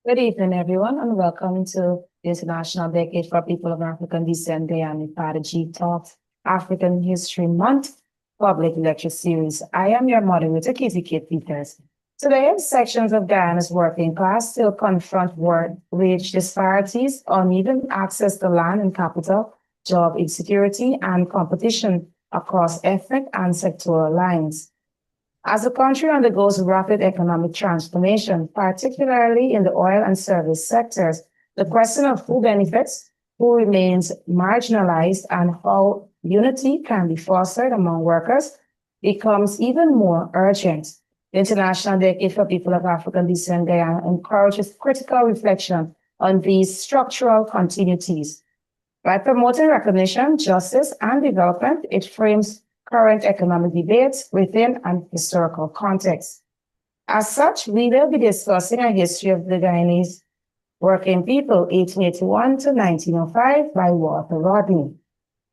Good evening, everyone, and welcome to the International Decade for People of African Descent Day and IDPADA-G Talks, African History Month Public Lecture Series. I am your moderator, Katie Kate Peters. Today, sections of Guyana's working class still confront wage disparities, uneven access to land and capital, job insecurity, and competition across ethnic and sectoral lines. As the country undergoes rapid economic transformation, particularly in the oil and service sectors, the question of who benefits, who remains marginalized, and how unity can be fostered among workers becomes even more urgent. The International Decade for People of African Descent Guyana encourages critical reflection on these structural continuities. By promoting recognition, justice, and development, it frames current economic debates within an historical context. As such, we will be discussing a history of the Guyanese working people, 1881 to 1905, by Walter Rodney.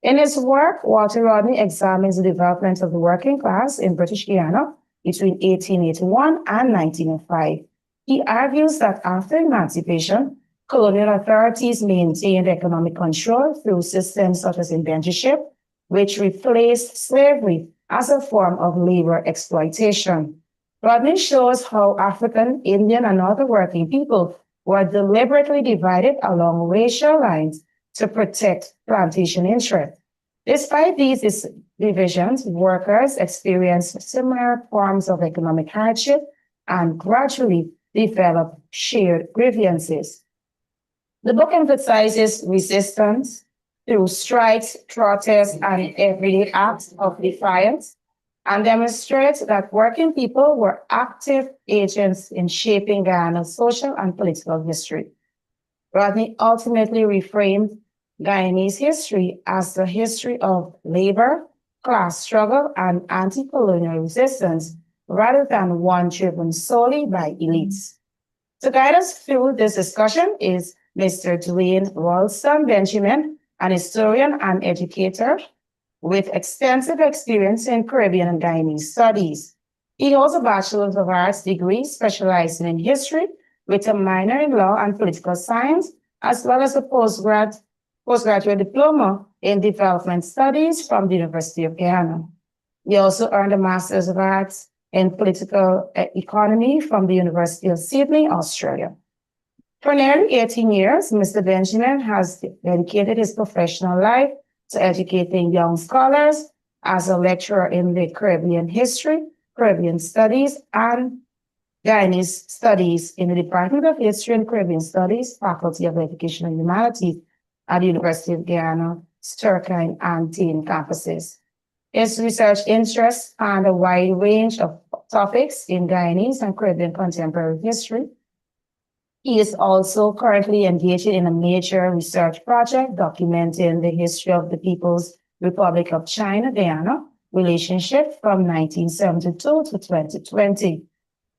In his work, Walter Rodney examines the development of the working class in British Guiana between 1881 and 1905. He argues that after emancipation, colonial authorities maintained economic control through systems such as indentureship, which replaced slavery as a form of labor exploitation. Rodney shows how African, Indian, and other working people were deliberately divided along racial lines to protect plantation interests. Despite these divisions, workers experienced similar forms of economic hardship and gradually developed shared grievances. The book emphasizes resistance through strikes, protests, and everyday acts of defiance, and demonstrates that working people were active agents in shaping Guyana's social and political history. Rodney ultimately reframed Guyanese history as the history of labor, class struggle, and anti-colonial resistance, rather than one driven solely by elites. To guide us through this discussion is Mr. Dwayne Ralston Benjamin, an historian and educator with extensive experience in Caribbean and Guyanese studies. He holds a Bachelor of Arts degree specializing in history with a minor in law and political science, as well as a postgraduate diploma in development studies from the University of Guyana. He also earned a Master's of Arts in political economy from the University of Sydney, Australia. For nearly 18 years, Mr. Benjamin has dedicated his professional life to educating young scholars as a lecturer in the Caribbean history, Caribbean studies, and Guyanese studies in the Department of History and Caribbean Studies, Faculty of Education and Humanities at the University of Guyana, Sturgeon and Tain campuses. His research interests span a wide range of topics in Guyanese and Caribbean contemporary history. He is also currently engaged in a major research project documenting the history of the People's Republic of China, Guyana, relationship from 1972 to 2020.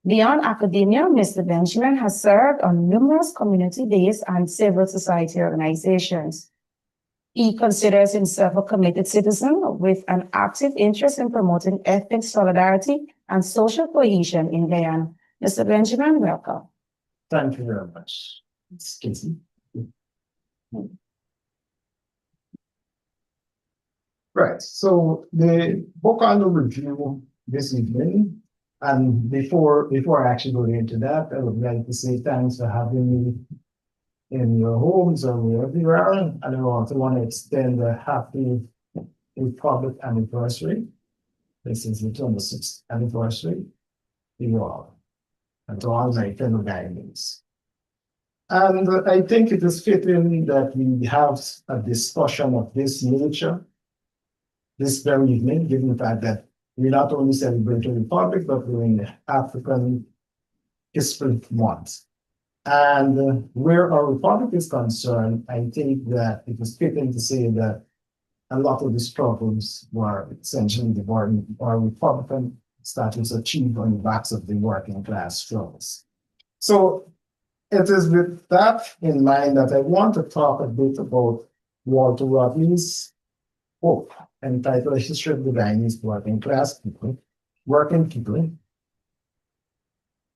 Beyond academia, Mr. Benjamin has served on numerous community-based and civil society organizations. He considers himself a committed citizen with an active interest in promoting ethnic solidarity and social cohesion in Guyana. Mr. Benjamin, welcome. Thank you very much. It's Casey. Right, so the book under review this evening, and before I actually go into that, I would like to say thanks for having me in your homes or wherever you are, and I also want to extend a happy Republic anniversary. This is the 26th anniversary to you all, and to all my fellow Guyanese. And I think it is fitting that we have a discussion of this nature this very evening, given the fact that we not only celebrate the Republic, but we're in the African History Month. And where our Republic is concerned, I think that it is fitting to say that a lot of the struggles were essentially the our Republican status achieved on the backs of the working class struggles. So it is with that in mind that I want to talk a bit about Walter Rodney's book entitled History of the Guyanese Working Class People, Working People,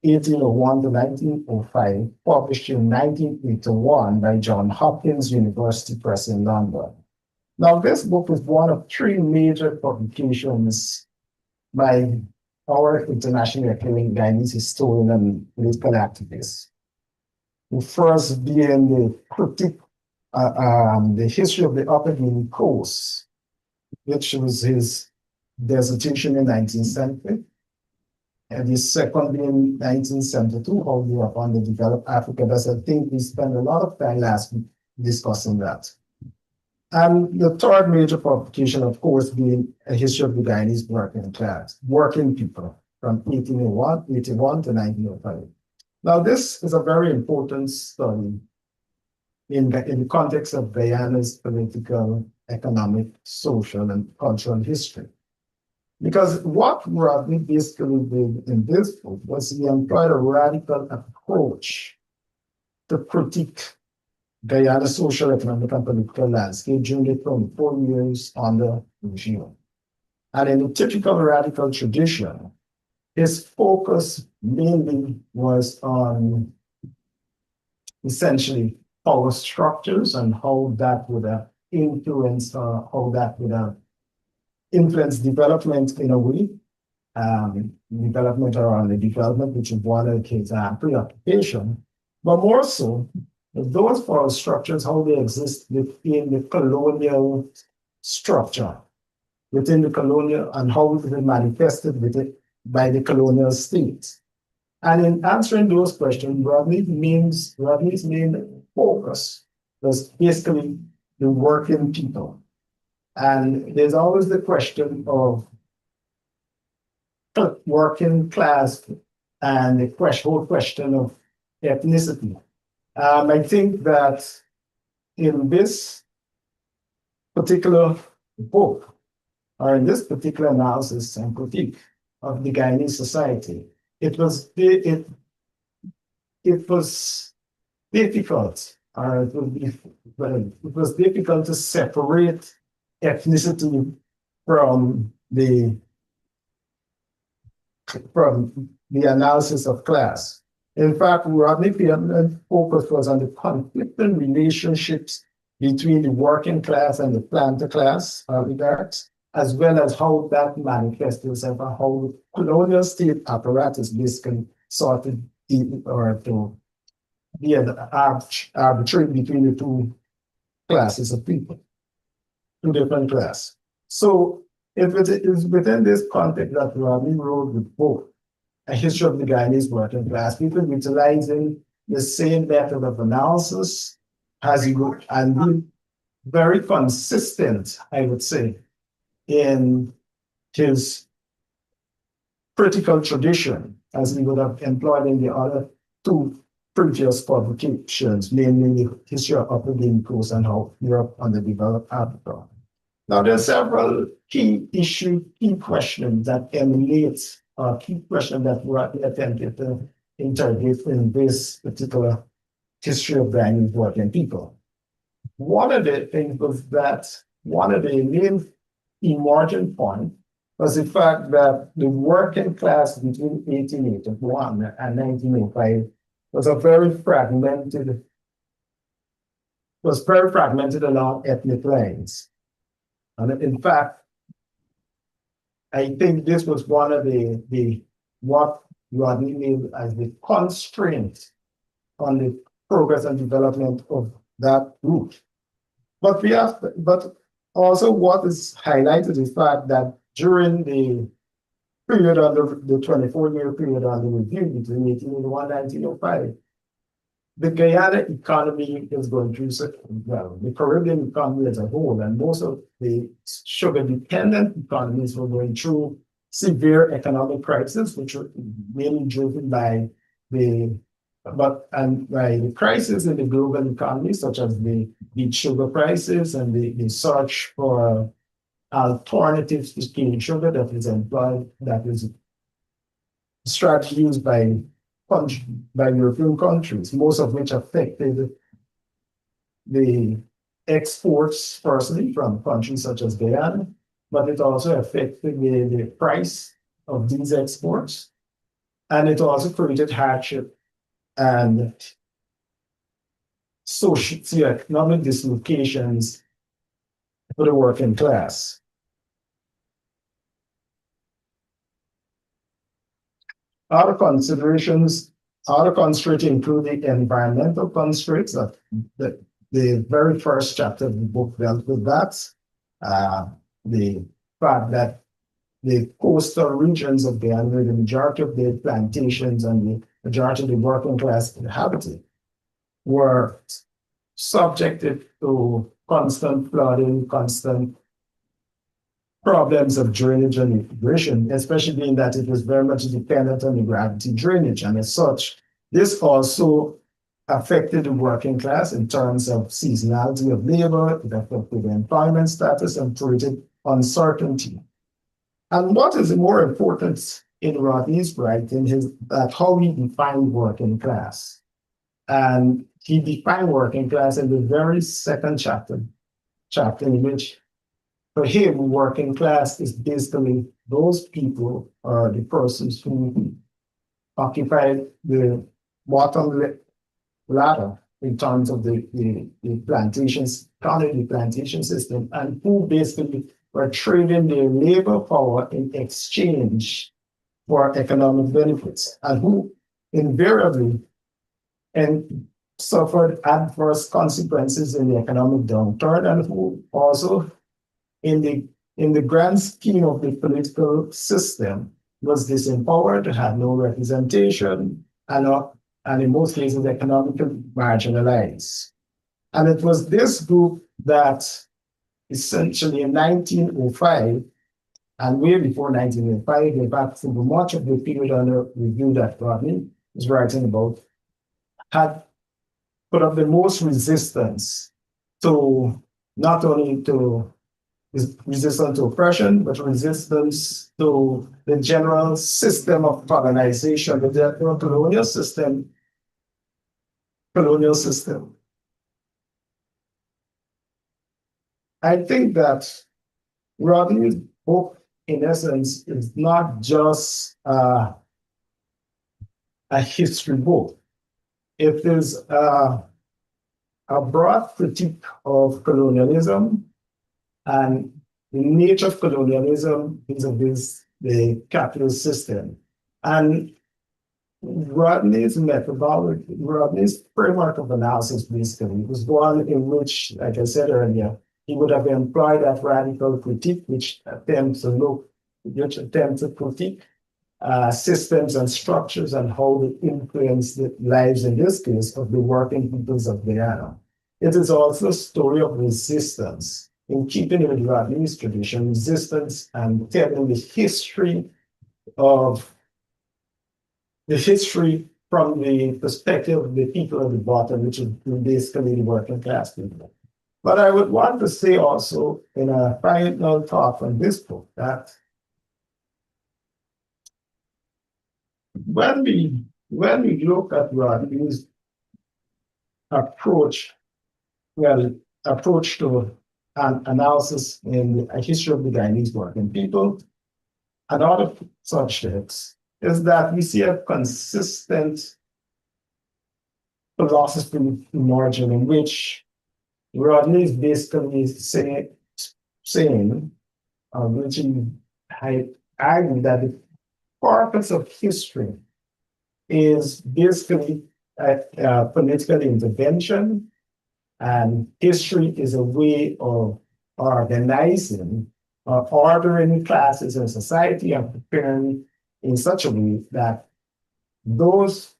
1801 to 1905, published in 1981 by Johns Hopkins University Press in London. Now, this book is one of three major publications by our internationally acclaimed Guyanese historian and political activist. The first being the critique, the history of the Upper Guinea Coast, which was his dissertation in 19th century. And the second being 1972, how we are on the developed Africa. That's, I think we spent a lot of time last week discussing that. And the third major publication, of course, being a history of the Guyanese working class, working people from 1881 to 1905. Now, this is a very important study in the context of Guyana's political, economic, social, and cultural history. Because what Rodney basically did in this book was he employed a radical approach to critique Guyana's social, economic, and political landscape during the 24 years under regime. And in the typical radical tradition, his focus mainly was on essentially power structures and how that would have influenced, how that would have influenced development in a way, development around the development, which is one of his preoccupation, but more so, those power structures, how they exist within the colonial structure, within the colonial, and how it is manifested with it by the colonial states. And in answering those questions, Rodney's main focus was basically the working people. And there's always the question of working class and the whole question of ethnicity. I think that in this particular book, or in this particular analysis and critique of the Guyanese society, it was difficult, or it was difficult to separate ethnicity from the analysis of class. In fact, Rodney Pearman's focus was on the conflicting relationships between the working class and the planter class oligarchs, as well as how that manifests itself and how the colonial state apparatus basically sorted or to be an arbitrary between the two classes of people, two different classes. So it is within this context that Rodney wrote the book, A History of the Guyanese Working Class, people utilizing the same method of analysis as he wrote, and being very consistent, I would say, in his critical tradition, as he would have employed in the other two previous publications, namely the history of Upper Guinea Coast and how Europe underdeveloped Africa. Now, there are several key questions that emanate, key questions that were attempted to interrogate in this particular history of Guyanese working people. One of the things was that one of the main emerging points was the fact that the working class between 1881 and 1905 was very fragmented along ethnic lines. And in fact, I think this was one of what Rodney made as the constraint on the progress and development of that group. But also what is highlighted is the fact that during the period under the 24-year period under review between 1881 and 1905, the Guyana economy is going through, the Caribbean economy as a whole, and most of the sugar-dependent economies were going through severe economic crisis, which were mainly driven by the crisis in the global economy, such as the sugar prices and the search for alternatives to cane sugar that is employed, that is strategy used by European countries, most of which affected the exports firstly from countries such as Guyana, but it also affected the price of these exports. And it also created hardship and socioeconomic dislocations for the working class. Other considerations, other constraints include the environmental constraints that the very first chapter of the book dealt with that. The fact that the coastal regions of Guyana, where the majority of the plantations and the majority of the working class inhabited, were subjected to constant flooding, constant problems of drainage and irrigation, especially being that it was very much dependent on the gravity drainage. And as such, this also affected the working class in terms of seasonality of labor, it affected the employment status and created uncertainty. And what is more important in Rodney's writing is that how he defined working class. And he defined working class in the very second chapter in which for him, working class is basically those people or the persons who occupy the bottom ladder in terms of the plantations, the plantation system, and who basically were trading their labor power in exchange for economic benefits, and who invariably and suffered adverse consequences in the economic downturn, and who also in the grand scheme of the political system was disempowered, had no representation, and in most cases economically marginalized. And it was this group that essentially in 1905, and way before 1905, in fact, for much of the period under review that Rodney is writing about, had put up the most resistance to not only to resistance to oppression, but resistance to the general system of colonization, the general colonial system. I think that Rodney's book, in essence, is not just a history book. It is a broad critique of colonialism and the nature of colonialism vis-a-vis the capitalist system. And Rodney's methodology, Rodney's framework of analysis basically was one in which, like I said earlier, he would have employed that radical critique, which attempts to critique systems and structures and how they influence the lives, in this case, of the working peoples of Guyana. It is also a story of resistance, in keeping with Rodney's tradition, resistance and telling the history from the perspective of the people at the bottom, which is basically the working class people. But I would want to say also in a final thought on this book that when we look at Rodney's approach to an analysis in a history of the Guyanese working people, and other such texts, is that we see a consistent philosophy emerging in which Rodney is basically saying, which I argue that the purpose of history is basically a political intervention, and history is a way of organizing or ordering classes in society and preparing in such a way that those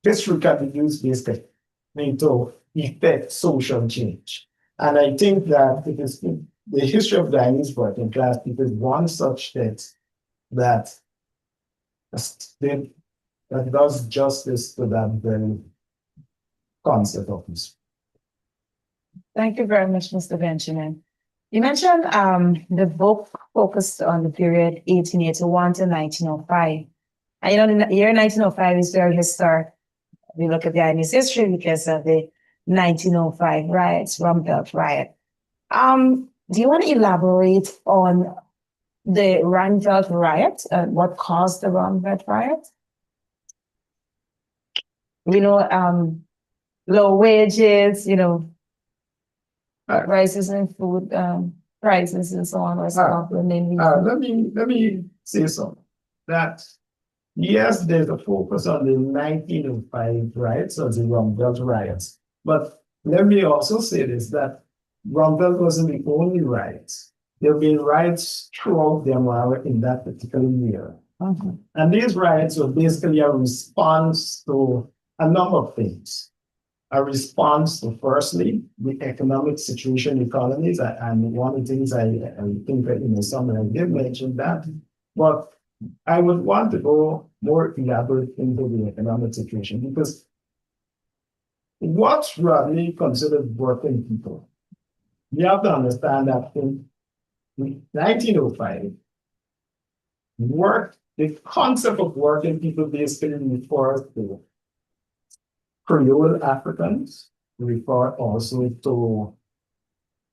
history can be used basically to effect social change. And I think that it is the history of Guyanese working class people is one such text that does justice to that very concept of history. Thank you very much, Mr. Benjamin. You mentioned the book focused on the period 1881 to 1905. And you know, the year 1905 is very historic. We look at the Guyanese history because of the 1905 riots, Rumpelt riot. Do you want to elaborate on the Randolph riot, what caused the Randolph riot? We know, low wages, rises in food, prices and so on was one of the main reasons. Let me say something. That yes, there's a focus on the 1905 riots or the Randolph riots, but let me also say this: that Randolph wasn't the only riots. There have been riots throughout the Amara in that particular year. And these riots were basically a response to a number of things. A response to, firstly, the economic situation in economies. And one of the things I think that in the summer I did mention that. But I would want to go more elaborate into the economic situation, because what's really considered working people? You have to understand that in 1905, the concept of working people basically refers to Creole Africans, refer also to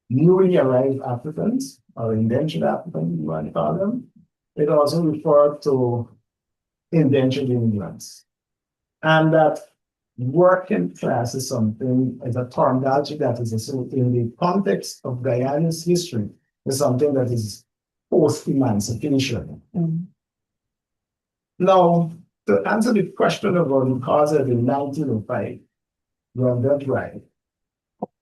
newly arrived Africans or indentured Africans, you want to call them. It also refers to indentured immigrants. And that working class is something, is a terminology that is in the context of Guyana's history, is something that is post-emancipation. Now, to answer the question about the cause of the 1905 Randolph riot,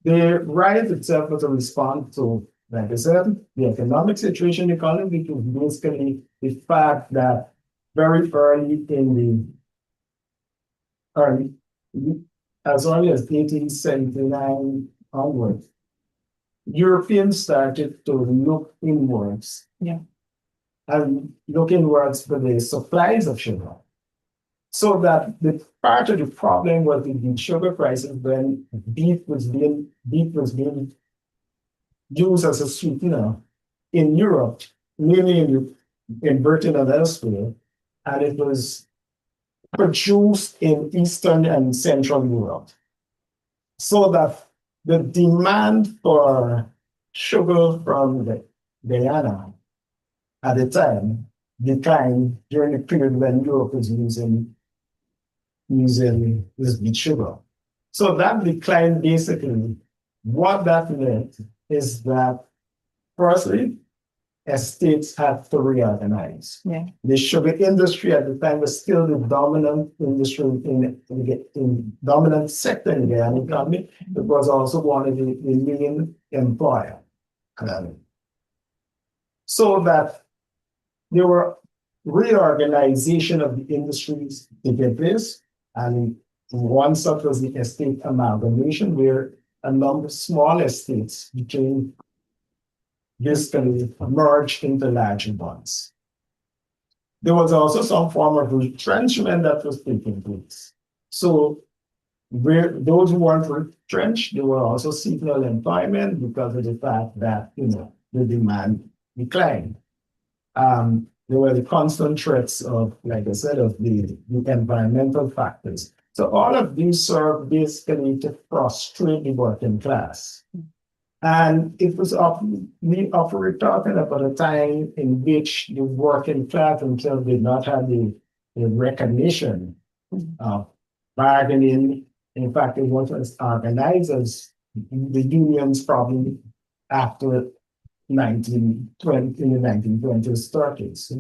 the riot itself was a response to, like I said, the economic situation in the economy, which was basically the fact that very early in as early as 1879 onwards, Europeans started to look inwards. And look inwards for the supplies of sugar. So that the part of the problem was the sugar prices when beet was being used as a sweetener in Europe, mainly in Britain and elsewhere, and it was produced in Eastern and Central Europe. So that the demand for sugar from Guyana at the time declined during the period when Europe was using this beet sugar. So that decline, basically, what that meant is that, firstly, estates had to reorganize. The sugar industry at the time was still the dominant industry in dominant sector in the Guyana economy. It was also one of the main employer. So that there were reorganization of the industries taking place, and one such was the estate amalgamation, where a number of small estates became basically merged into larger ones. There was also some form of retrenchment that was taking place. So where those who weren't retrenched, they were also seasonal employment because of the fact that the demand declined. There were the constant threats of, like I said, of the environmental factors. So all of these served basically to frustrate the working class. And it was we often talking about a time in which the working class themselves did not have the recognition of bargaining. In fact, it was organized as the unions probably after 1920, in the 1920s, 30s.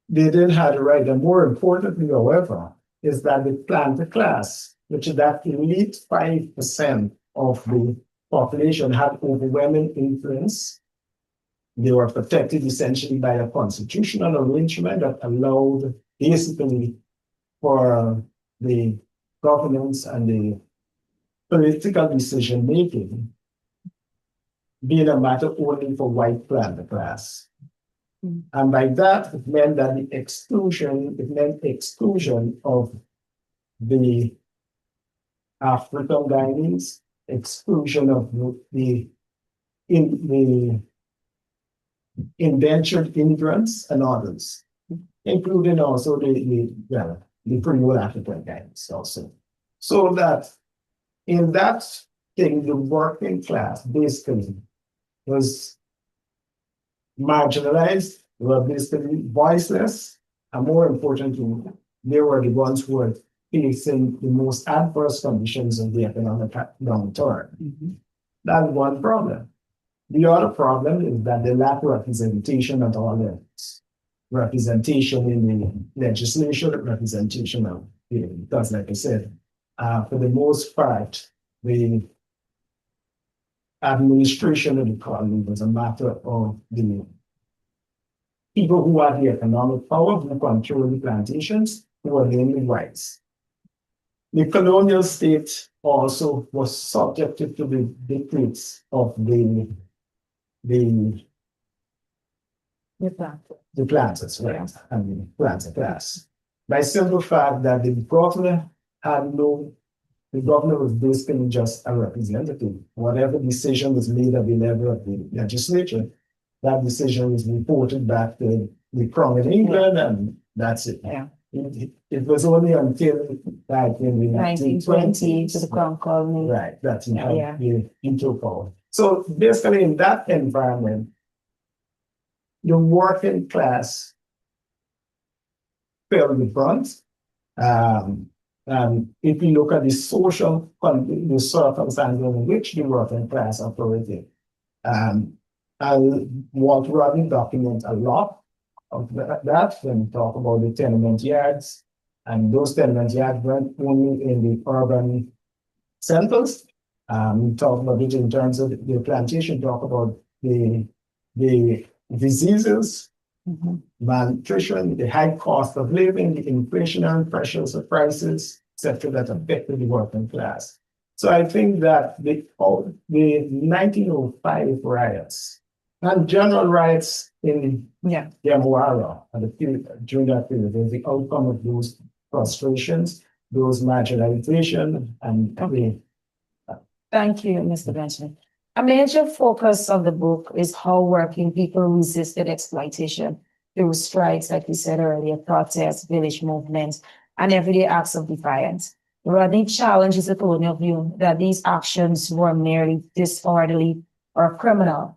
They didn't have the right. And more importantly, however, is that the planter class, which is that elite 5% of the population, had overwhelming influence. They were protected essentially by a constitutional arrangement that allowed basically for the governance and the political decision making being a matter only for white planter class. And by that, it meant that the exclusion of the African Guyanese, exclusion of the indentured immigrants and others, including also the Creole African Guyanese also. So that in that thing, the working class basically was marginalized, they were basically voiceless, and more importantly, they were the ones who were facing the most adverse conditions of the economic downturn. That's one problem. The other problem is that they lack representation at all levels. Representation in the legislation, representation of because, like I said, for the most part, the administration of the colony was a matter of the people who had the economic power, who controlled the plantations, who were namely whites. The colonial state also was subjected to the dictates of the planters, right? And the planter class. By simple fact that the governor was basically just a representative. Whatever decision was made at the level of the legislature, that decision was reported back to the Crown in England, and that's it. Yeah. It was only until like in the 1920 to the Crown colony. Right, that's how it took power. So basically in that environment, the working class fell in the front. If you look at the social, the circumstances in which the working class operated, I want to rather document a lot of that when we talk about the tenement yards, and those tenement yards weren't only in the urban centers. We talk about it in terms of the plantation, talk about the diseases, malnutrition, the high cost of living, the inflationary pressures of prices, etc., that affected the working class. So I think that the 1905 riots and general riots in Yamoara during that period was the outcome of those frustrations, those marginalization, and Thank you, Mr. Benjamin. A major focus of the book is how working people resisted exploitation through strikes, like we said earlier, protests, village movements, and everyday acts of defiance. Rodney challenges the colonial view that these actions were merely disorderly or criminal.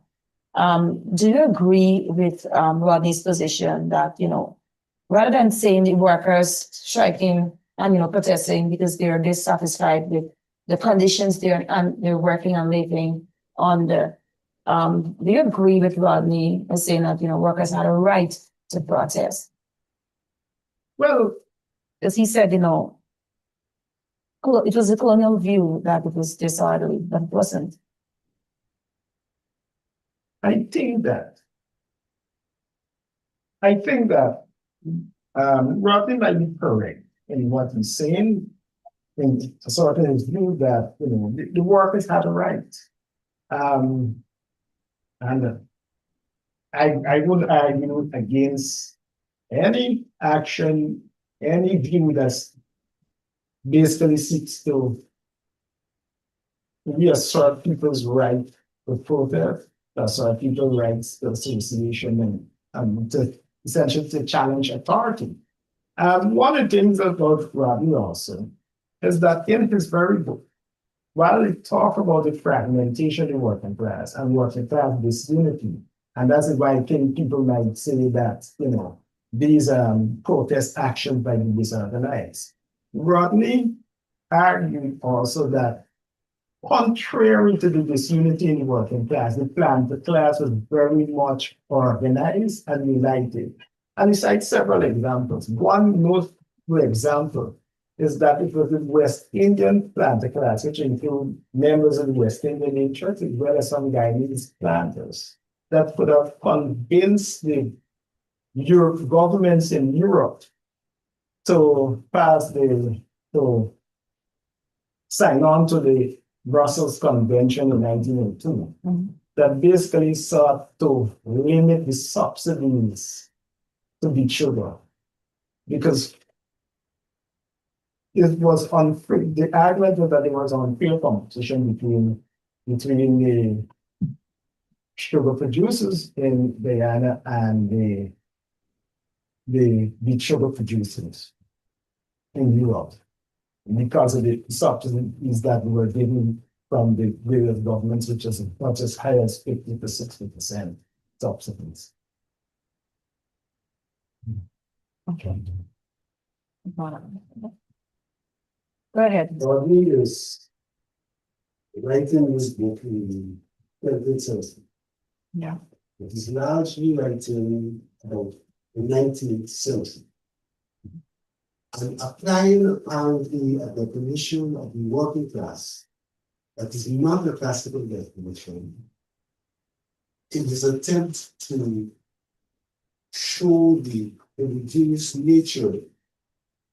Do you agree with Rodney's position that, rather than saying the workers striking and, protesting because they're dissatisfied with the conditions they're working and living under, do you agree with Rodney in saying that, workers had a right to protest? Well, because he said, it was a colonial view that it was disorderly, but it wasn't. I think that Rodney might be correct in what he's saying, in sort of his view that the workers had a right, and I would argue against any action, any view that's basically seeks to reassert people's right to protest, assert people's rights to association, and to essentially to challenge authority. One of the things about Rodney also is that in his very book, while he talks about the fragmentation of the working class and working class disunity, and that's why I think people might say that, these protest actions by the disorganized. Rodney argued also that contrary to the disunity in the working class, the class was very much organized and united. And he cites several examples. One notable example is that it was the West Indian planter class, which include members of the West Indian Church, as well as some Guyanese planters, that could have convinced the governments in Europe to sign on to the Brussels Convention in 1902, that basically sought to limit the subsidies to beet sugar, because it was unfair. The argument was that there was unfair competition between the sugar producers in Guyana and the beet sugar producers in Europe, because of the subsidies that were given from the various governments, which is not as high as 50 to 60%. subsidies. Okay. Go ahead. Rodney is writing this book in the 20th century. Yeah. It is largely writing about the 19th century and applying apparently a definition of the working class that is not a classical definition in his attempt to show the indigenous nature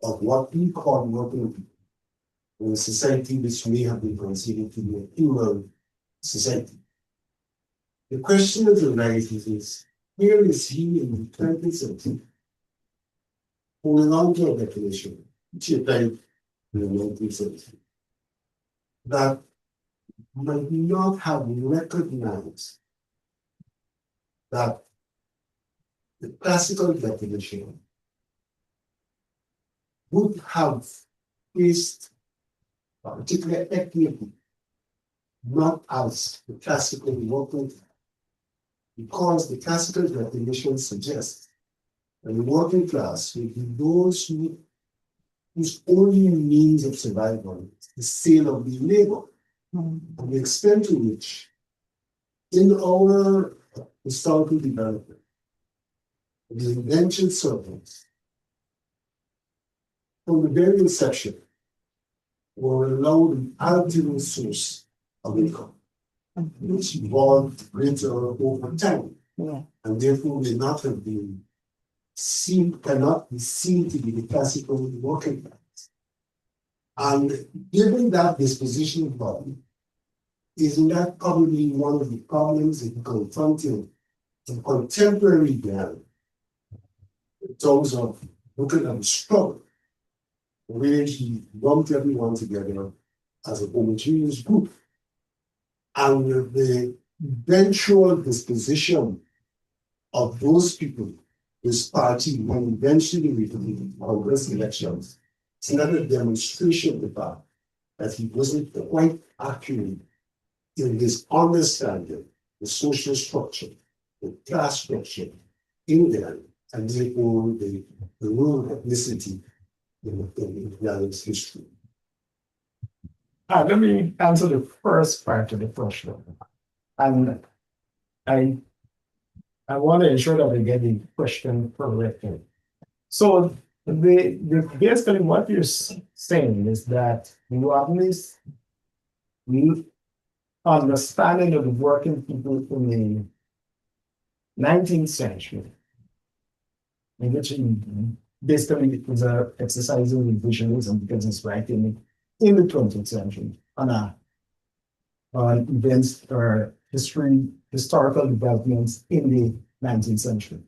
of what we call working people in a society which may have been considered to be a plural society. The question that arises is, where is he in the 20th century holding on to a definition which he applied in the 19th century that might not have recognized that the classical definition would have faced a particular ethnic group, not as the classical working class, because the classical definition suggests that the working class will be those whose only means of survival is the sale of the labor, and the extent to which, in our historical development, the indentured servants, from the very inception, were allowed an alternate source of income, which evolved greater over time, and therefore may not have been seen, cannot be seen to be the classical working class. And given that disposition of body, isn't that probably one of the problems in confronting the contemporary man in terms of looking at the struggle, where he lumped everyone together as a homogeneous group, and the eventual disposition of those people, this party, when eventually we believe Congress elections, it's another demonstration of the fact that he wasn't quite accurate in his understanding the social structure, the class structure in there, and therefore the role of ethnicity in Ghana's history. Let me answer the first part of the question. And I want to ensure that I get the question correctly. So basically what you're saying is that you have this understanding of the working people in the 19th century, in which basically it was exercising revisionism because it's writing in the 20th century on events or historical developments in the 19th century.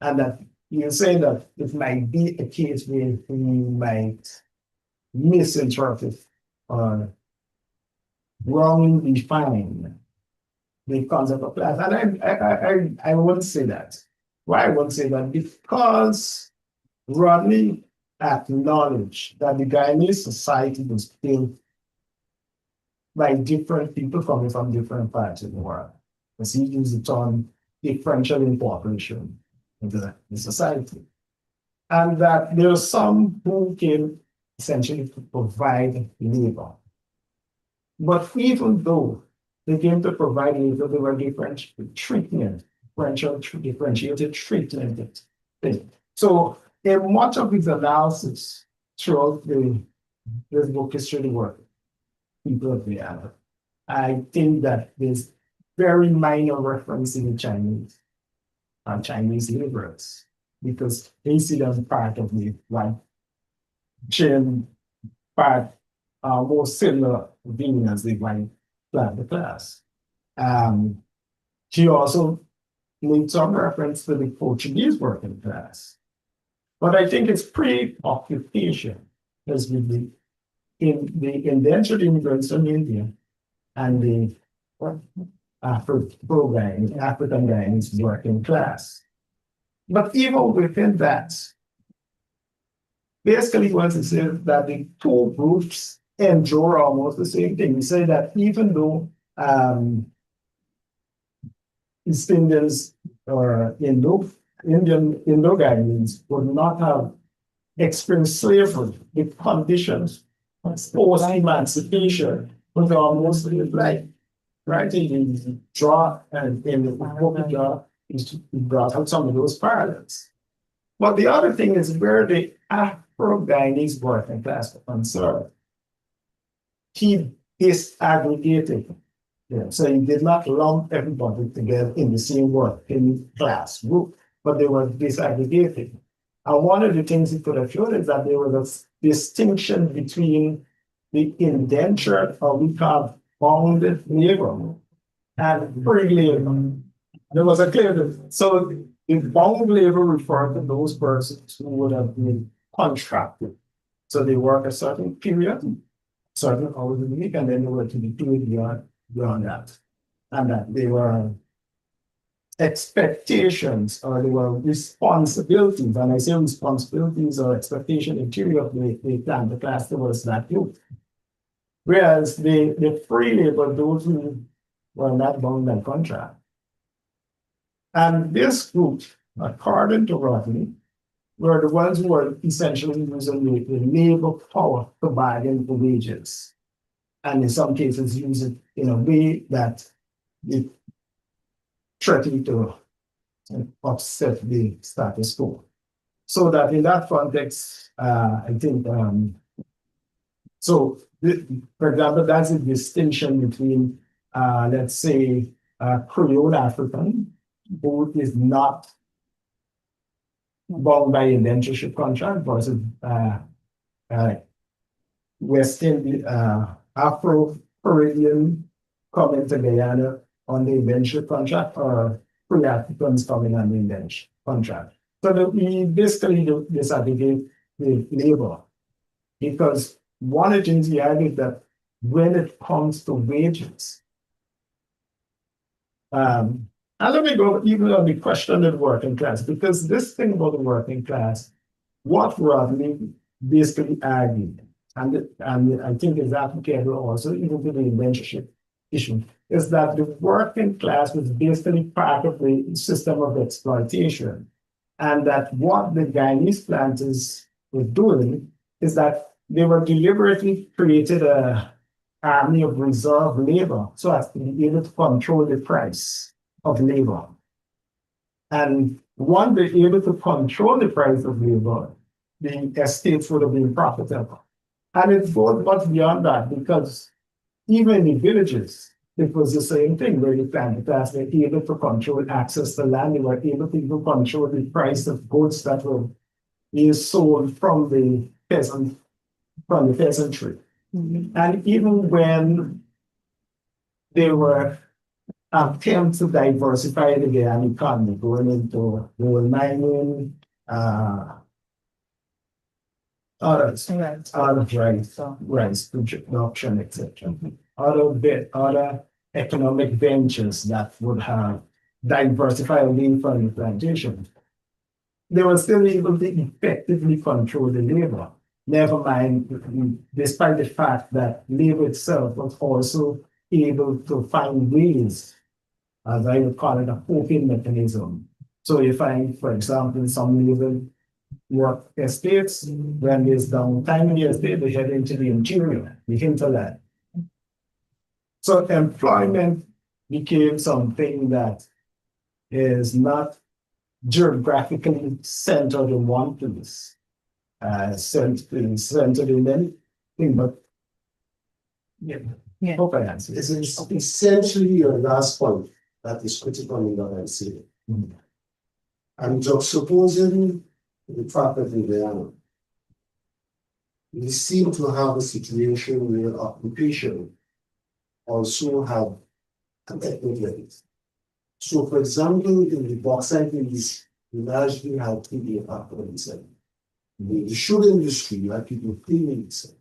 And that you're saying that it might be a case where we might misinterpret or wrongly define the concept of class. And I wouldn't say that. Why I wouldn't say that? Because Rodney acknowledged that the Guyanese society was built by different people coming from different parts of the world. As he used the term differential incorporation into the society. And that there are some who came essentially to provide labor. But even though they came to provide labor, they were differentiated treatment. So in much of his analysis throughout this book, History Work, people of the other, I think that there's very minor reference in the Chinese laborers, because they see them part of the white chain part, more similar being as the white class. He also made some reference to the Portuguese working class. But I think it's pre-occupation, as with the indentured immigrants from India and the African Guyanese working class. But even within that, basically what it says that the two groups endure almost the same thing. We say that even though East Indians or Indo-Guyanese would not have experienced slavery, the conditions post-emancipation was almost like right in the draw and in the book draw is brought out some of those parallels. But the other thing is where the Afro-Guyanese working class was concerned. He disaggregated. Yeah, so he did not lump everybody together in the same working class group, but they were disaggregated. And one of the things he could have showed is that there was a distinction between the indentured, or we call bonded labor, and free labor. There was a clear difference. So the bound labor referred to those persons who would have been contracted. So they work a certain period, certain hours a week, and then they were to be paid beyond that. And that they were expectations or they were responsibilities. And I say responsibilities or expectation in theory of the class towards that group. Whereas the free labor, those who were not bound by contract. And this group, according to Rodney, were the ones who were essentially using the labor power to bargain for wages. And in some cases use it in a way that it threatened to upset the status quo. So that in that context, I think, so for example, that's a distinction between, let's say, Creole African, who is not bound by indentureship contract versus West Indian, Afro-Caribbean coming to Guyana on the indentureship contract, or free Africans coming on the indentureship contract. So we basically disaggregate the labor, because one of the things we argued that when it comes to wages, and let me go even on the question of the working class, because this thing about the working class, what Rodney basically argued, and I think is applicable also even to the indentureship issue, is that the working class was basically part of the system of exploitation. And that what the Guyanese planters were doing is that they were deliberately created an army of reserve labor so as to be able to control the price of labor. And once they're able to control the price of labor, the estates would have been profitable. And it goes much beyond that, because even in villages, it was the same thing where the planter class were able to control access to land, they were able to even control the price of goods that were being sold from the peasantry. Mm-hmm. And even when they were attempts to diversify the Guyana economy, going into gold mining, rice production, etc. Other economic ventures that would have diversified away from the plantation. They were still able to effectively control the labor. Never mind, despite the fact that labor itself was also able to find ways, as I would call it, a coping mechanism. So you find, for example, some labor work estates, when there's downtime in the estate, they head into the interior, the hinterland. So employment became something that is not geographically centered in one place, centered in anything, but yeah. Hope I answered. It's essentially your last point that is critical in what I say. Mm-hmm. I'm just supposing the fact that in Guyana, we seem to have a situation where occupation also have an ethnic lens. So, for example, in the bauxite industry, we largely have people Africans. In the sugar industry, you have people cleaning itself.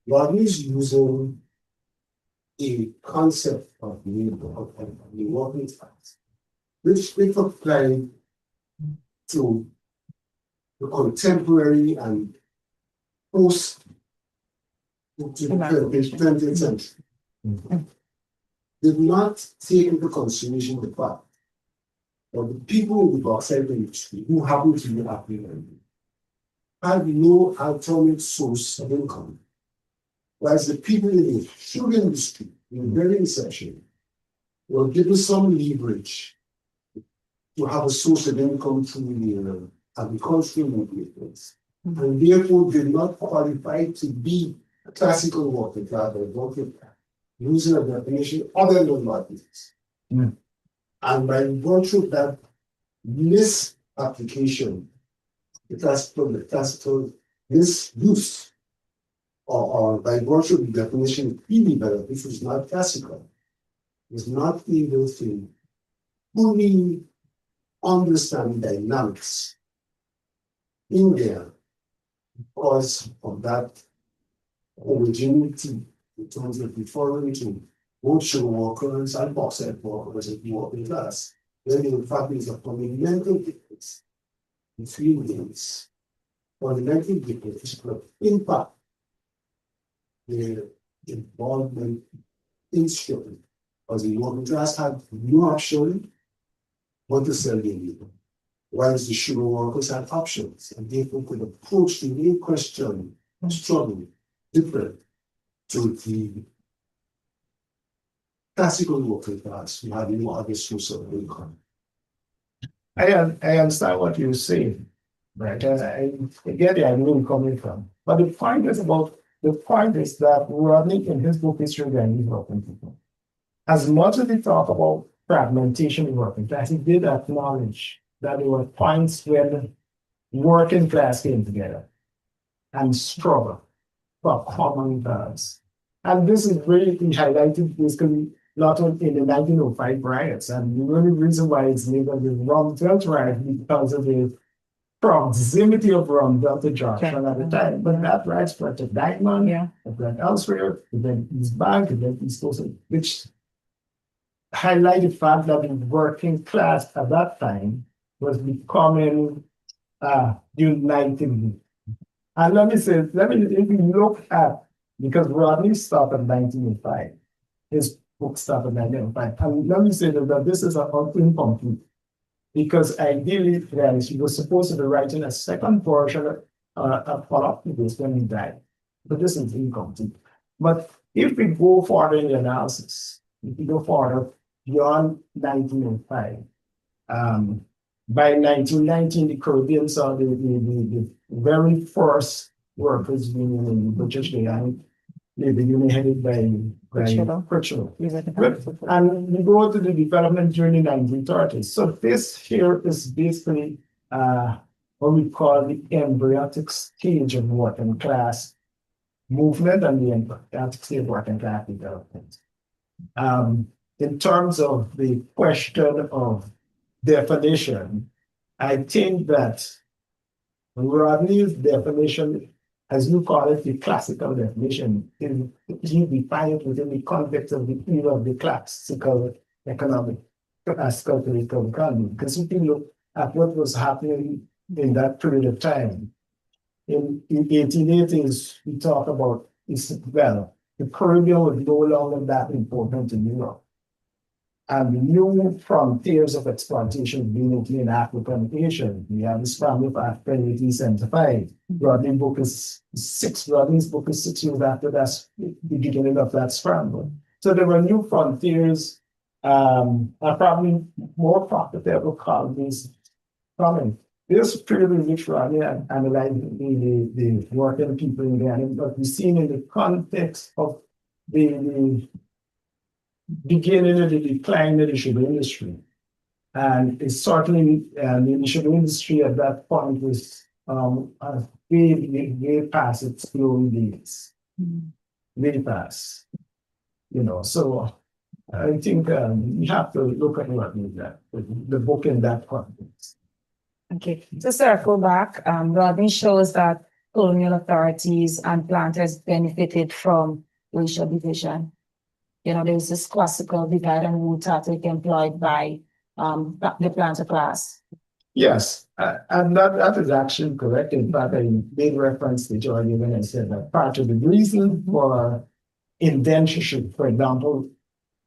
One is using a concept of labor, of the working class, which if applied to the contemporary and post 20th century, did not take into consideration the fact But the people in the bauxite industry who happen to be African have no alternate source of income. Whereas the people in the sugar industry, in the very inception, were given some leverage to have a source of income through the agricultural movements, and therefore did not qualify to be a classical working class or working class, using a definition other than markets. Mm. And by virtue of that misapplication, the classical misuse, or by virtue of the definition really better, which was not classical, is not able to fully understand dynamics in there because of that homogeneity in terms of referring to both sugar workers and bauxite workers as working class. Then in fact there's a fundamental difference between these fundamental difference that impact their involvement in struggle. Because the working class had no option but to sell their labor, whereas the sugar workers had options, and therefore could approach the real question of struggle different to the classical working class who had no other source of income. I understand what you're saying, right? And I get the idea you're coming from. But the point is that Rodney in his book History of the Working People, as much as he talked about fragmentation in working class, he did acknowledge that there were points when working class came together and struggled for common cause. And this is really highlighted basically not only in the 1905 riots, and the only reason why it's labeled the Rumsfeld riot because of the proximity of Rumsfeld to Georgetown at the time. But that riot spread to Dykeman, it went elsewhere, it went East Bank, it went East Coast, which highlight the fact that the working class at that time was becoming united. And if you look at, because Rodney started in 1905, his book started in 1905, and let me say that this is incomplete, because ideally, he was supposed to be writing a second portion of follow-up to this when he died, but this is incomplete. But if we go further in the analysis, if we go further beyond 1905, by 1919, the Caribbean saw the very first workers' union in the British Guiana, the union headed by Churchill. And we go to the development during the 1930s. So this here is basically what we call the embryonic stage of working class movement and the embryonic stage of working class development. In terms of the question of definition, I think that Rodney's definition, as you call it, the classical definition, is he defined it within the context of the era of the classical economic economy. Because if you look at what was happening in that period of time, in the 1880s, we talk about the Caribbean was no longer that important in Europe. And the new frontiers of exploitation being in Africa and Asia. We have this family of Africa in 1875. Rodney's book is 6 years after that's the beginning of that scramble. So there were new frontiers, and probably more profitable colonies coming. This period in which Rodney analyzed the working people in Ghana, but we've seen in the context of the beginning of the decline of the sugar industry. And it's certainly the sugar industry at that point was way past its glory days. Way past. So I think we have to look at what the book in that context. Okay, to circle back, Rodney shows that colonial authorities and planters benefited from racial division. There's this classical divide and rule tactic employed by the planter class. Yes, and that is actually correct. In fact, I made reference to Georgia when I said that part of the reason for indentureship, for example,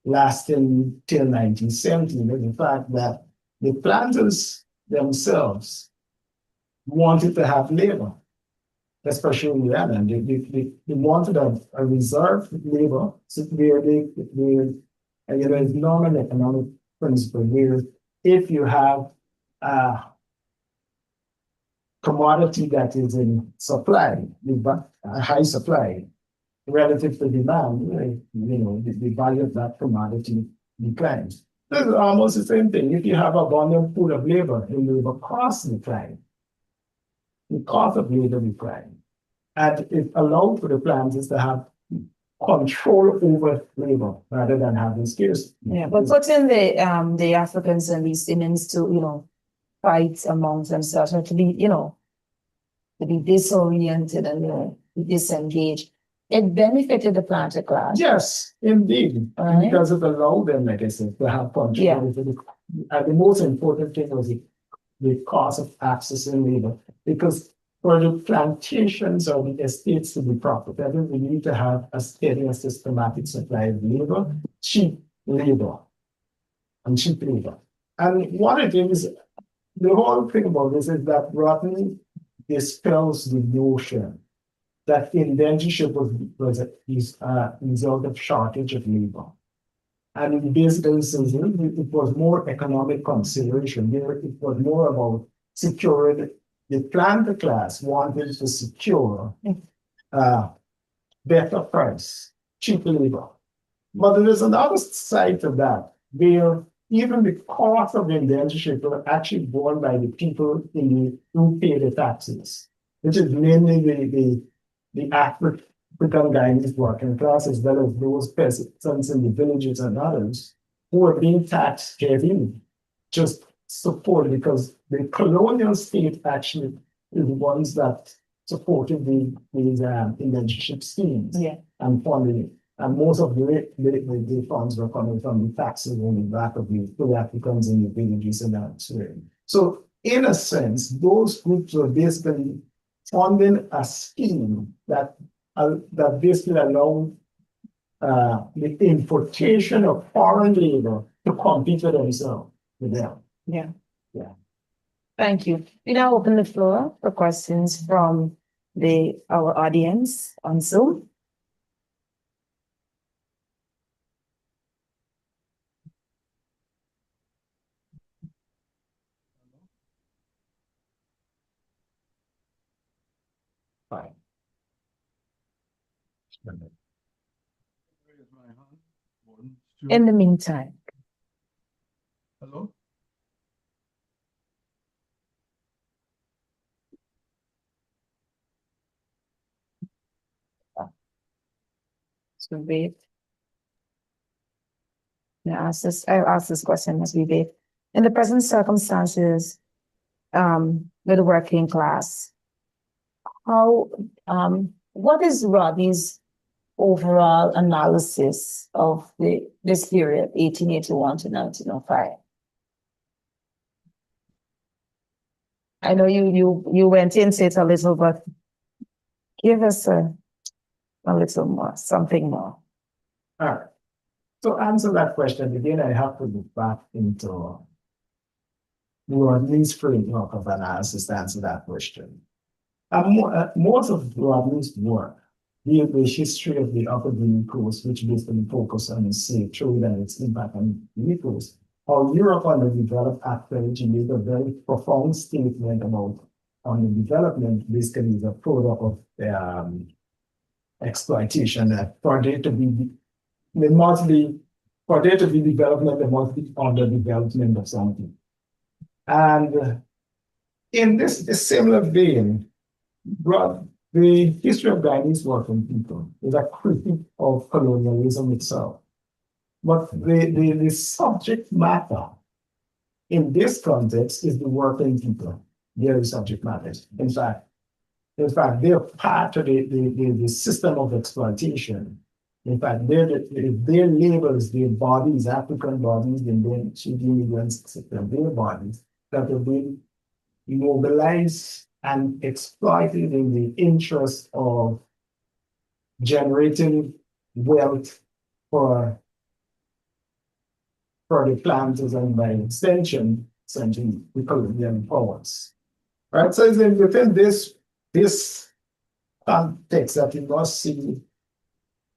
lasting till 1970 is the fact that The planters themselves wanted to have labor, especially in the island. They wanted a reserve labor, so where it's normal economic principle where if you have a commodity that is in supply, a high supply relative to demand, the value of that commodity declines. This is almost the same thing. If you have abundant pool of labor, the labor costs decline. The cost of labor decline. And it allows for the planters to have control over labor rather than having scarcity. Yeah, but putting the Africans and these Indians to, fight amongst themselves or to be disoriented and disengaged, it benefited the planter class. Yes, indeed. Right. Because it allowed them, like I said, to have control. Yeah. And the most important thing was the cost of accessing labor. Because for the plantations or the estates to be profitable, we need to have a steady and systematic supply of labor, cheap labor. And what it is, the whole thing about this is that Rodney dispels the notion that indentureship was a result of shortage of labor. And in this instance, it was more economic consideration. It was more about securing the planter class wanted to secure better price, cheaper labor. But there is another side to that, where even the cost of the indentureship were actually borne by the people who pay the taxes, which is mainly the African Guyanese working class, as well as those peasants in the villages and others who are being taxed heavily, just support, because the colonial state actually is the ones that supported these indentureship schemes and funding it. And most of the funds were coming from the taxes on the back of the Africans in the villages and elsewhere. So in a sense, those groups were basically funding a scheme that basically allowed the importation of foreign labor to compete with themselves, with them. Yeah. Yeah. Thank you. We now open the floor for questions from our audience on Zoom. Fine. In the meantime. Hello? So wait. I'll ask this question as we wait. In the present circumstances, with the working class, what is Rodney's overall analysis of this period, 1881 to 1905? I know you went into it a little, but give us a little more, something more. All right. To answer that question, again, I have to look back into Rodney's framework of analysis to answer that question. Most of Rodney's work, the history of the Upper Guinea Coast, which basically focuses on slave trade and its impact on the Guinea Coast, how Europe underdeveloped after it made a very profound statement about underdevelopment, basically is a product of exploitation. That for there to be development, there must be underdevelopment of something. And in this similar vein, the history of Guyanese working people is a critique of colonialism itself. But the subject matter in this context is the working people. They're the subject matter. In fact, they're part of the system of exploitation. In fact, their labors, their bodies, African bodies, and then immigrants, their bodies that have been mobilized and exploited in the interest of generating wealth for the planters and by extension, essentially the colonial powers. Right, so it's within this context that you must see,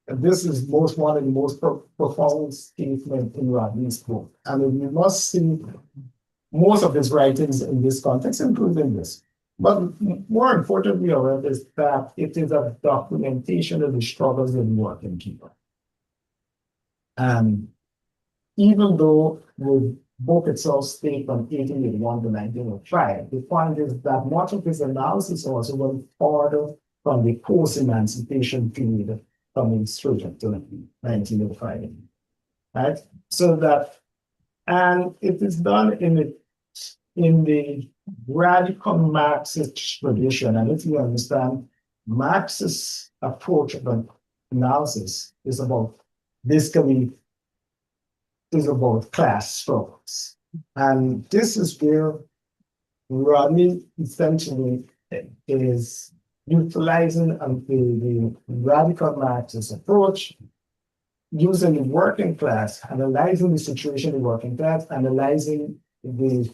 and this is one of the most profound statements in Rodney's book. And we must see most of his writings in this context, including this. But more importantly, however, is that it is a documentation of the struggles of the working people. And even though the book itself states from 1881 to 1905, the point is that much of his analysis also went further from the post-emancipation period coming straight up to 1905. Right? So that, and it is done in the radical Marxist tradition. And if you understand, Marx's approach of analysis is about basically class struggles. And this is where Rodney essentially is utilizing the radical Marxist approach, using the working class, analyzing the situation of the working class, analyzing the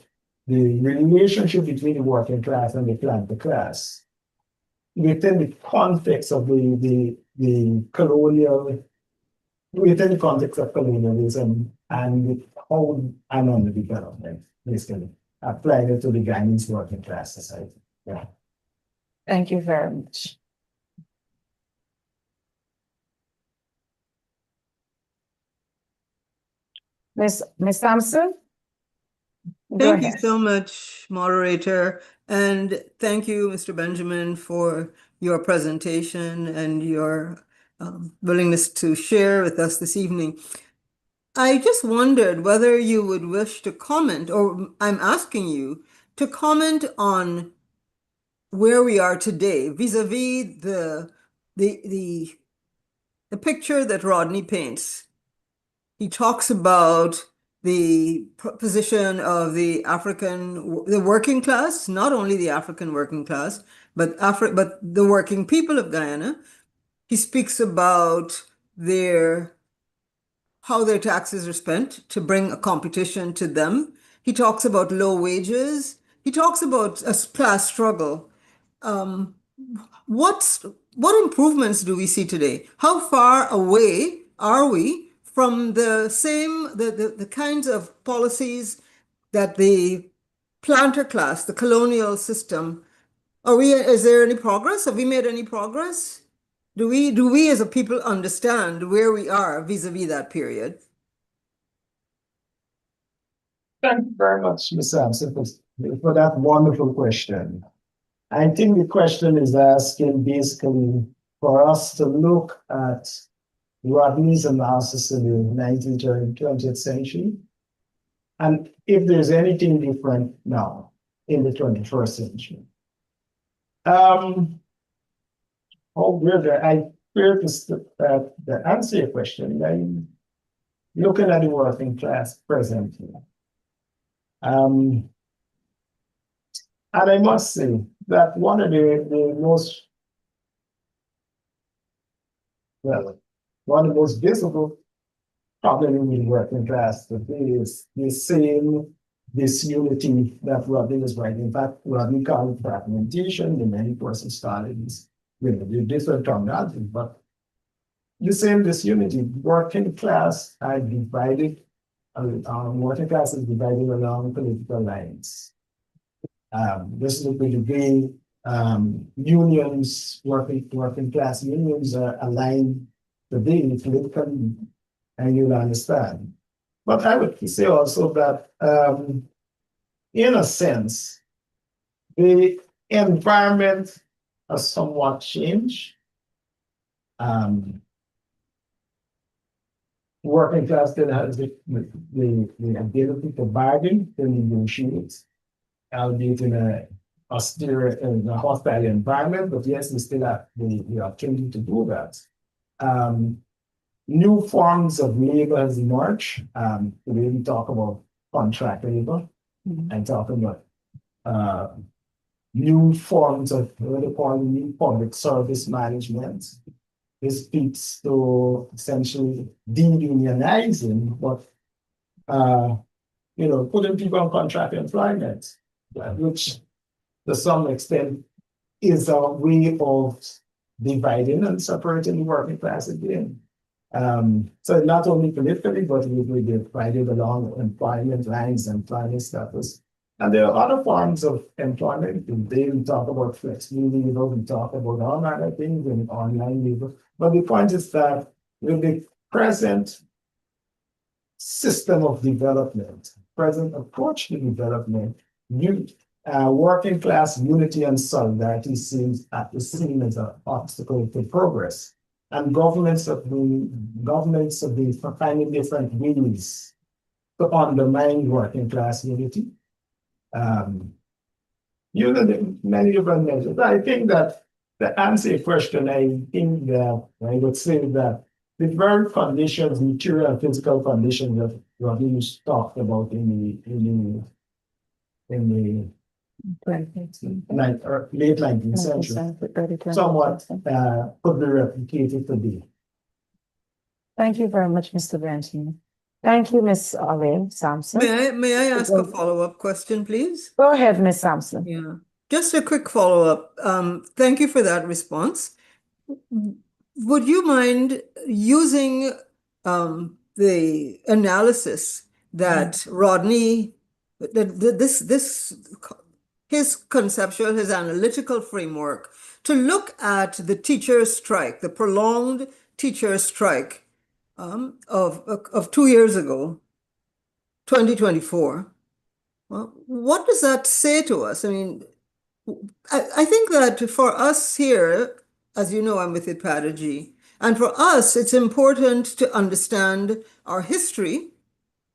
relationship between the working class and the planter class within the context of the colonial, within the context of colonialism and how and on the development, basically applying it to the Guyanese working class society. Yeah. Thank you very much. Ms. Thompson? Thank you so much, moderator. And thank you, Mr. Benjamin, for your presentation and your willingness to share with us this evening. I just wondered whether you would wish to comment, or I'm asking you to comment on where we are today vis-a-vis the picture that Rodney paints. He talks about the position of the working class, not only the African working class, but the working people of Guyana. He speaks about how their taxes are spent to bring a competition to them. He talks about low wages. He talks about a class struggle. What improvements do we see today? How far away are we from the kinds of policies that the planter class, the colonial system, is there any progress? Have we made any progress? Do we as a people understand where we are vis-a-vis that period? Thank you very much, Ms. Sampson, for that wonderful question. I think the question is asking basically for us to look at Rodney's analysis in the 19th or 20th century, and if there's anything different now in the 21st century. I fear to answer your question. I'm looking at the working class presently. And I must say that one of the most visible problems in the working class today is the same disunity that Rodney was writing. In fact, Rodney called it fragmentation, the many persons started this, the different terminology, but the same disunity. Working class are divided, working class is divided along political lines. This is the way unions, working class unions are aligned today politically, and you'll understand. But I would say also that, in a sense, the environment has somewhat changed. Working class still has the ability to bargain, to negotiate, albeit in a austere and a hostile environment, but yes, we still have the opportunity to do that. New forms of labor has emerged. Today we talk about contract labor and talk about new forms of what they call new public service management. This speaks to essentially deunionizing, but putting people on contract employment, which to some extent is a way of dividing and separating the working class again. So not only politically, but we divided along employment lines, employment status. And there are other forms of employment. They talk about flexible labor, we talk about all other things in online labor. But the point is that with the present system of development, present approach to development, working class unity and solidarity seems at the seen as an obstacle to progress. And governments have been finding different ways to undermine working class unity. Many different measures. I think that to answer your question, I think that I would say that the very conditions, material and physical conditions that Rodney talked about in the late 19th century, somewhat could be replicated today. Thank you very much, Mr. Benjamin. Thank you, Ms. Olive Sampson. May I ask a follow-up question, please? Go ahead, Ms. Sampson. Yeah, just a quick follow-up. Thank you for that response. Would you mind using the analysis that Rodney, his conceptual, his analytical framework to look at the teacher strike, the prolonged teacher strike of 2 years ago, 2024? Well, what does that say to us? I mean, I think that for us here, as you know, I'm with IDPADA-G, and for us, it's important to understand our history,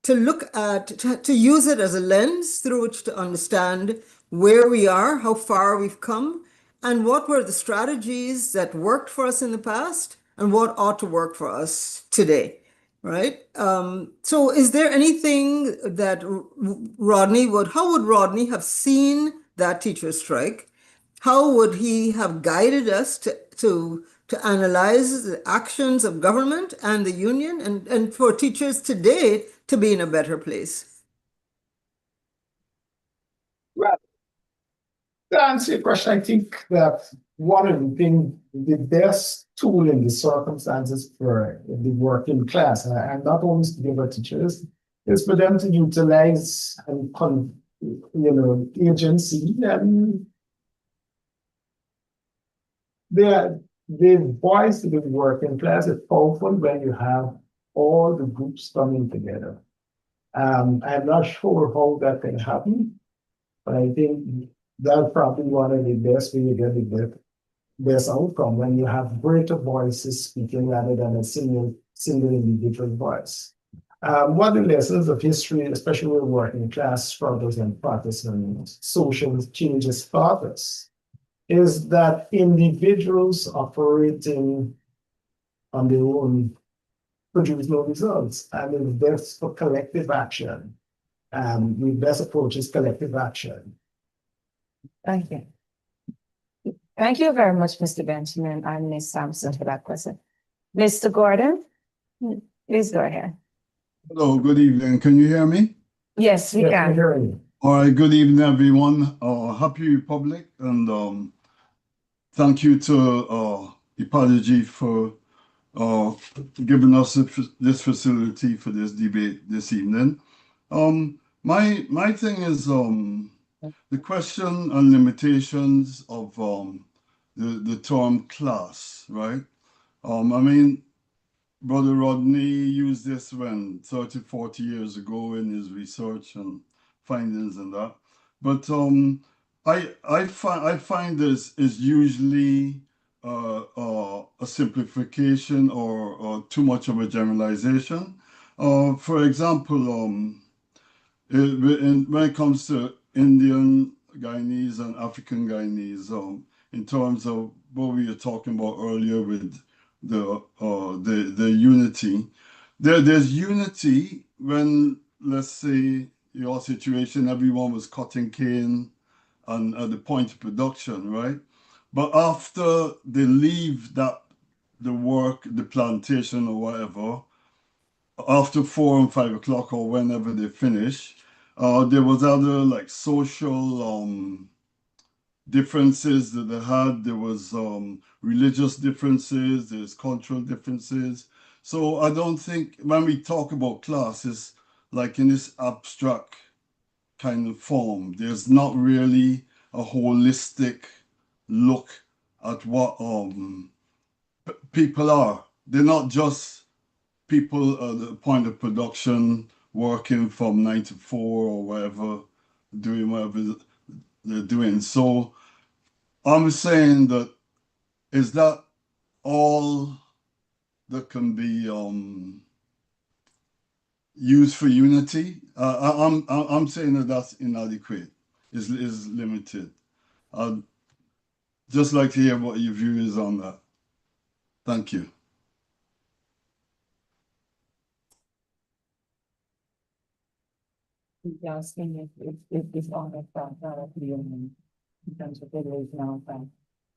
to look at, to use it as a lens through which to understand where we are, how far we've come, and what were the strategies that worked for us in the past, and what ought to work for us today, right? So is there anything that how would Rodney have seen that teacher strike? How would he have guided us to analyze the actions of government and the union and for teachers today to be in a better place? Well, to answer your question, I think that one of the best tool in the circumstances for the working class, and not only to give our teachers, is for them to utilize and agency and the voice of the working class is powerful when you have all the groups coming together. I'm not sure how that can happen, but I think that's probably one of the best ways to get the best outcome when you have greater voices speaking rather than a single individual voice. One of the lessons of history, especially with working class struggles and partisan social changes taught us, is that individuals operating on their own produce no results, and it's best for collective action. The best approach is collective action. Thank you. Thank you very much, Mr. Benjamin and Ms. Sampson, for that question. Mr. Gordon, please go ahead. Hello, good evening. Can you hear me? Yes, we can. Hear you. All right, good evening, everyone. Happy Republic, and thank you to IDPADA-G for giving us this facility for this debate this evening. My thing is the question and limitations of the term class, right? I mean, Brother Rodney used this when 30, 40 years ago in his research and findings and that. But I find this is usually a simplification or too much of a generalization. For example, when it comes to Indian Guyanese and African Guyanese, in terms of what we were talking about earlier with the unity, there's unity when, let's say, your situation, everyone was cutting cane and at the point of production, right? But after they leave the work, the plantation or whatever, after 4 and 5 o'clock or whenever they finish, There was other like social differences that they had. There was religious differences, there's cultural differences. So I don't think when we talk about class, it's like in this abstract kind of form. There's not really a holistic look at what people are. They're not just people at the point of production working from 9 to 4 or whatever, doing whatever they're doing. So I'm saying that is that all that can be used for unity? I'm saying that that's inadequate. Is limited. I'd just like to hear what your view is on that. Thank you. Just if all of that directly in terms of federation now,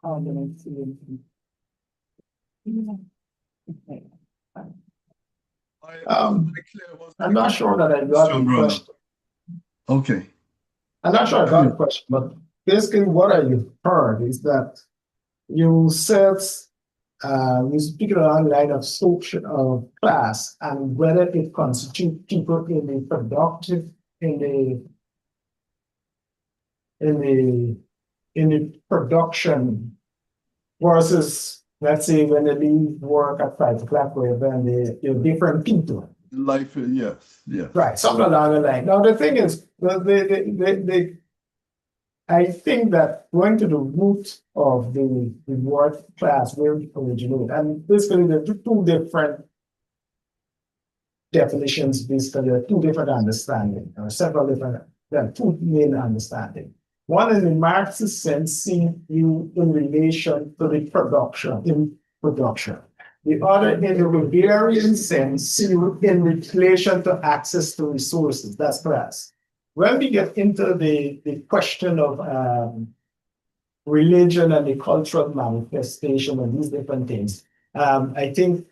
how do you see it? Okay. I'm not sure that I got the question. Okay. I'm not sure I got the question, but basically what I heard is that you said you speak along the line of social class and whether it constitutes people in the productive in the production versus, let's say, when they leave work at 5 o'clock, where then they're different people. Life, yes. Right, something along the line. Now the thing is, I think that going to the root of the word class where it originated, and basically there are two different definitions, basically there are two different understandings, or several different, there are two main understandings. One in the Marxist sense, seeing you in relation to the production, The other in the Weberian sense, see you in relation to access to resources, that's class. When we get into the question of religion and the cultural manifestation of these different things, I think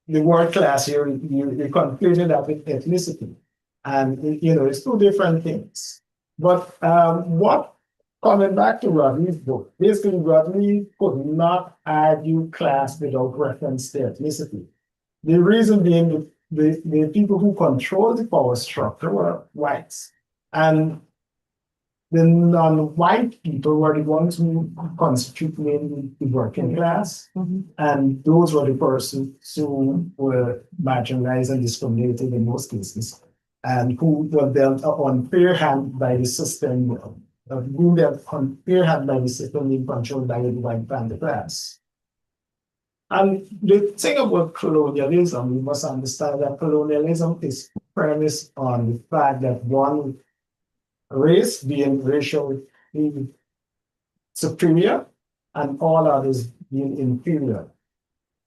the word class here, you conflated that with ethnicity. And, it's two different things. But coming back to Rodney's book, basically Rodney could not argue class without reference to ethnicity. The reason being the people who control the power structure were whites. And the non-white people were the ones who constitute mainly the working class. And those were the persons who were marginalized and discriminated in most cases, and who were dealt an unfair hand by the system, being controlled by the white family class. And the thing about colonialism, we must understand that colonialism is premised on the fact that one race being racially superior and all others being inferior.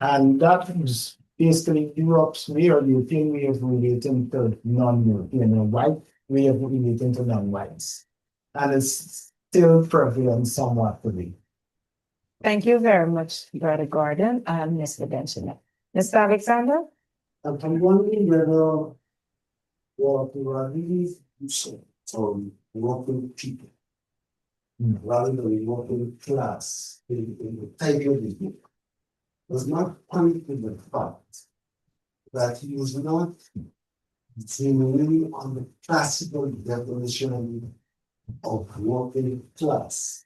And that is basically Europe's way or European way of relating to non-European, white way of relating to non-whites. And it's still prevalent somewhat today. Thank you very much, Brother Gordon and Mr. Benjamin. Mr. Alexander? I'm wondering whether what we are really using on working people rather than working class in the title of the book does not point to the fact that he was not genuinely on the classical definition of working class.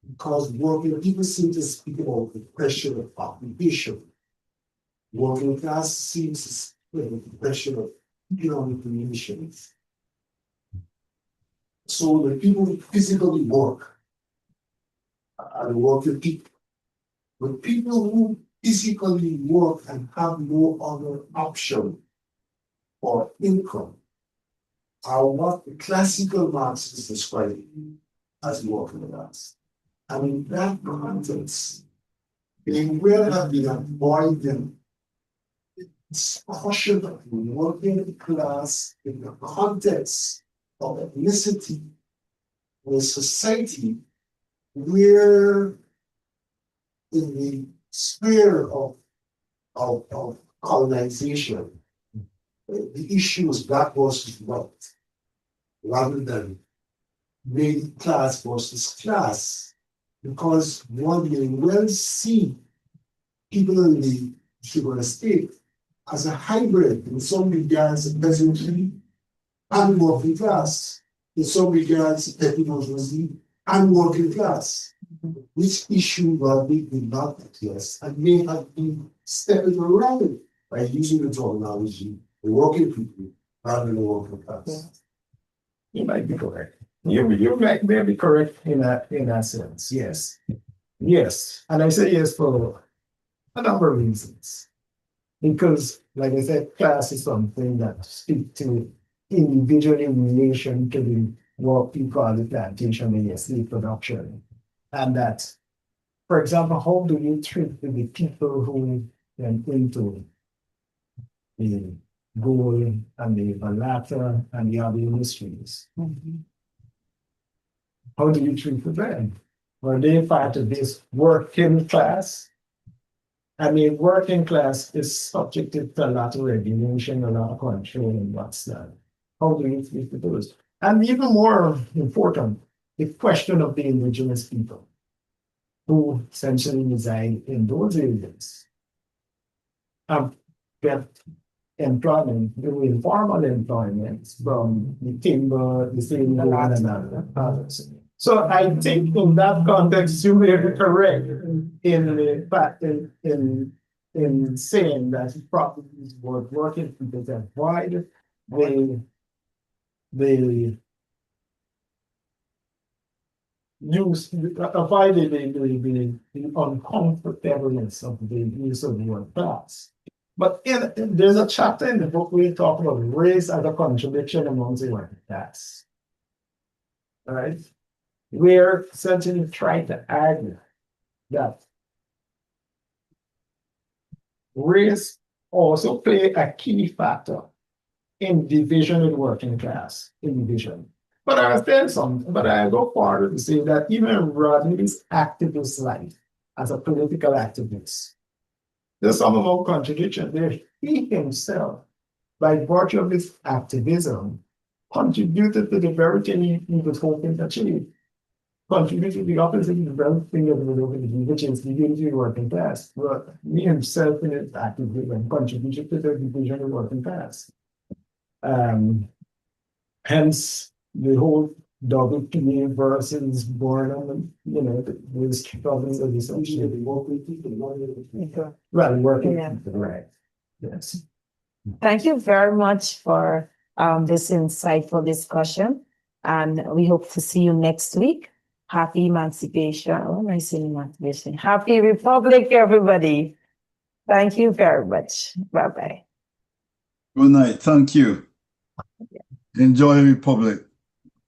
Because working people seem to speak about the pressure of occupation. Working class seems to speak about the pressure of economic relations. So the people who physically work are the working people. But people who physically work and have no other option for income are what the classical Marxists describe as working class. And in that context, they will have been avoiding discussion of the working class in the context of ethnicity in a society where in the sphere of colonization, the issue is black versus white, rather than middle class versus class, because one may well see people in the sugar estate as a hybrid in some regards peasantry and working class, in some regards petty bourgeoisie and working class, which issue Rodney did not address and may have been stepping around by using the terminology the working people rather than the working class. You might be correct. You might be correct in a sense, yes. Yes. And I say yes for a number of reasons. Because, like I said, class is something that speaks to individual in relation to the what we call the plantation and the slave production. And that, for example, how do you treat the people who went into the gold and the balata and the other industries? How do you treat them? Were they part of this working class? I mean, working class is subjected to a lot of regulation, a lot of control, and what's that? How do you treat those? And even more important, the question of the indigenous people who essentially reside in those areas get employment, the informal employment from the timber, the same and others. So I think in that context, you may be correct in the fact in saying that it probably is worth working people to avoid the use avoid the uncomfortableness of the use of the word class. But there's a chapter in the book where we talk about race as a contradiction amongst the working class. All right? We're essentially trying to argue that race also play a key factor in division in working class, in division. But I say something, but I go farther to say that even Rodney's activist life as a political activist, there's some amount of contradiction there. He himself, by virtue of his activism, contributed to the very thing he was hoping to achieve. Contributed the opposite of the very thing that we were hoping to do, which is the unity of the working class. But he himself in his activism contributed to the division of the working class. Hence the whole double PA versus born on, those problems of the associated working people. Well, working people, right. Yes. Thank you very much for this insightful discussion. And we hope to see you next week. Happy Emancipation. Oh, am I saying Emancipation? Happy Republic, everybody. Thank you very much. Bye-bye. Good night. Thank you. Enjoy Republic.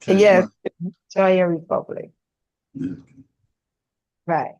Okay, Yes, enjoy your Republic. bye. Right.